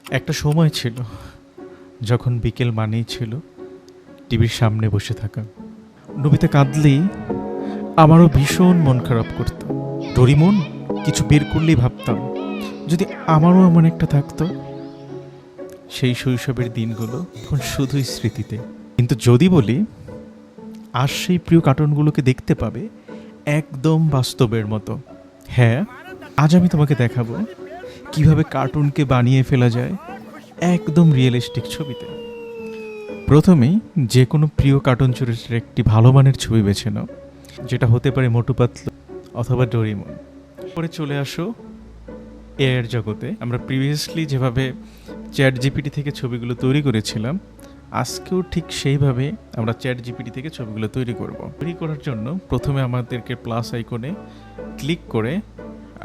একটা সময় ছিল যখন বিকেল মানেই ছিল টিভির সামনে বসে থাকা। নবিতা কাঁদলেই আমারও ভীষণ মন খারাপ করত। ডোরিমন কিছু বের করলেই ভাবতাম যদি আমারও এমন একটা থাকতো। সেই শৈশবের দিনগুলো এখন শুধুই স্মৃতিতে। কিন্তু যদি বলি আজ সেই প্রিয় কার্টুনগুলোকে দেখতে পাবে একদম বাস্তবের মতো। হ্যাঁ, আজ আমি তোমাকে দেখাবো কিভাবে কার্টুনকে বানিয়ে ফেলা যায় একদম রিয়েলিস্টিক ছবিতে। প্রথমেই যে কোনো প্রিয় কার্টুন চরিত্রের একটি ভালো মানের ছবি বেছে নাও, যেটা হতে পারে মোটু পাতলু অথবা ডোরিমন। পরে চলে আসো এআইয়ের জগতে। আমরা প্রিভিয়াসলি যেভাবে চ্যাট জিপিটি থেকে ছবিগুলো তৈরি করেছিলাম, আজকেও ঠিক সেইভাবে আমরা চ্যাট জিপিটি থেকে ছবিগুলো তৈরি করব। তৈরি করার জন্য প্রথমে আমাদেরকে প্লাস আইকনে ক্লিক করে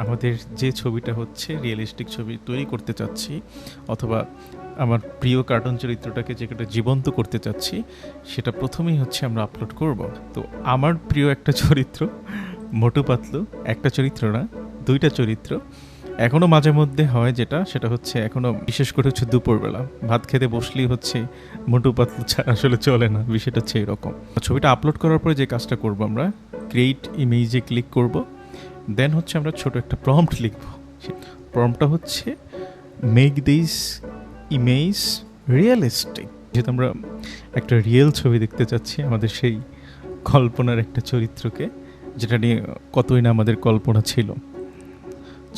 আমাদের যে ছবিটা হচ্ছে রিয়েলিস্টিক ছবি তৈরি করতে চাচ্ছি, অথবা আমার প্রিয় কার্টুন চরিত্রটাকে যেটা জীবন্ত করতে চাচ্ছি, সেটা প্রথমেই হচ্ছে আমরা আপলোড করব। তো আমার প্রিয় একটা চরিত্র মোটু পাতলু, একটা চরিত্র না, দুইটা চরিত্র। এখনও মাঝে মধ্যে হয় সেটা হচ্ছে এখনও বিশেষ করে হচ্ছে দুপুরবেলা ভাত খেতে বসলেই হচ্ছে মোটু পাতলু ছাড়া আসলে চলে না, বিষয়টা হচ্ছে এরকম। ছবিটা আপলোড করার পরে যে কাজটা করব, আমরা ক্রিয়েট ইমেজে ক্লিক করব। দেন হচ্ছে আমরা ছোট একটা প্রম্পট লিখব। প্রম্পটটা হচ্ছে মেক দিস ইমেজ রিয়েলিস্টিক। যেহেতু আমরা একটা রিয়েল ছবি দেখতে চাচ্ছি আমাদের সেই কল্পনার একটা চরিত্রকে, যেটা নিয়ে কতই না আমাদের কল্পনা ছিল।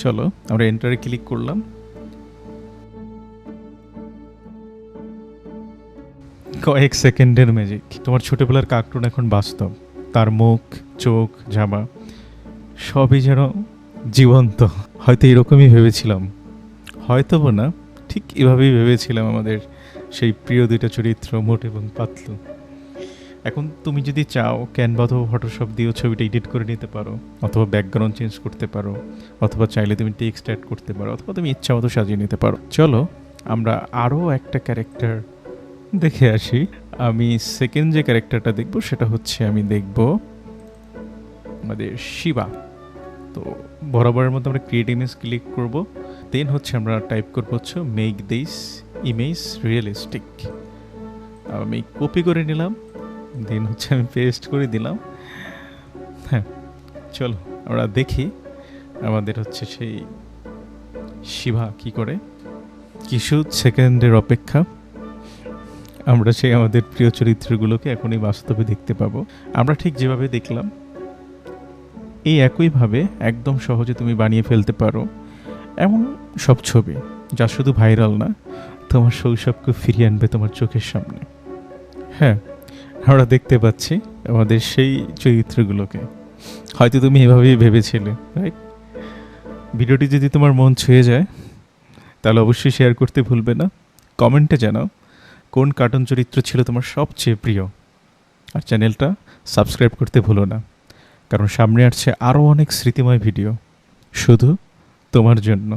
চলো আমরা এন্টারে ক্লিক করলাম। কয়েক সেকেন্ডের ম্যাজিক, তোমার ছোটবেলার কার্টুন এখন বাস্তব। তার মুখ, চোখ, জামা সবই যেন জীবন্ত। হয়তো এরকমই ভেবেছিলাম, হয়তো না, ঠিক এভাবেই ভেবেছিলাম আমাদের সেই প্রিয় দুইটা চরিত্র মোটু এবং পাতলু। এখন তুমি যদি চাও ক্যানভা অথবা ফটোশপ দিয়েও ছবিটা এডিট করে নিতে পারো, অথবা ব্যাকগ্রাউন্ড চেঞ্জ করতে পারো, অথবা চাইলে তুমি টেক্সট অ্যাড করতে পারো, অথবা তুমি ইচ্ছা মতো সাজিয়ে নিতে পারো। চলো আমরা আরও একটা ক্যারেক্টার দেখে আসি। আমি সেকেন্ড যে ক্যারেক্টারটা দেখব সেটা হচ্ছে আমি দেখব আমাদের শিবা। তো বরাবরের মধ্যে আমরা ক্রিয়েট ইমেজ ক্লিক করব। দেন হচ্ছে আমরা টাইপ করবো হচ্ছে মেক দিস ইমেজ রিয়েলিস্টিক। আমি কপি করে নিলাম, দেন হচ্ছে আমি পেস্ট করে দিলাম। হ্যাঁ, চলো আমরা দেখি আমাদের হচ্ছে সেই শিবা কি করে। কিছু সেকেন্ডের অপেক্ষা, আমরা সেই আমাদের প্রিয় চরিত্রগুলোকে এখনই বাস্তবে দেখতে পাবো। আমরা ঠিক যেভাবে দেখলাম এই একইভাবে একদম সহজে তুমি বানিয়ে ফেলতে পারো এমন সব ছবি, যা শুধু ভাইরাল না, তোমার শৈশবকে ফিরিয়ে আনবে তোমার চোখের সামনে। হ্যাঁ, আমরা দেখতে পাচ্ছি আমাদের সেই চরিত্রগুলোকে। হয়তো তুমি এভাবেই ভেবেছিলে, রাইট? ভিডিওটি যদি তোমার মন ছুঁয়ে যায় তাহলে অবশ্যই শেয়ার করতে ভুলবে না। কমেন্টে জানাও কোন কার্টুন চরিত্র ছিল তোমার সবচেয়ে প্রিয়। আর চ্যানেলটা সাবস্ক্রাইব করতে ভুলো না, কারণ সামনে আসছে আরও অনেক স্মৃতিময় ভিডিও শুধু তোমার জন্য।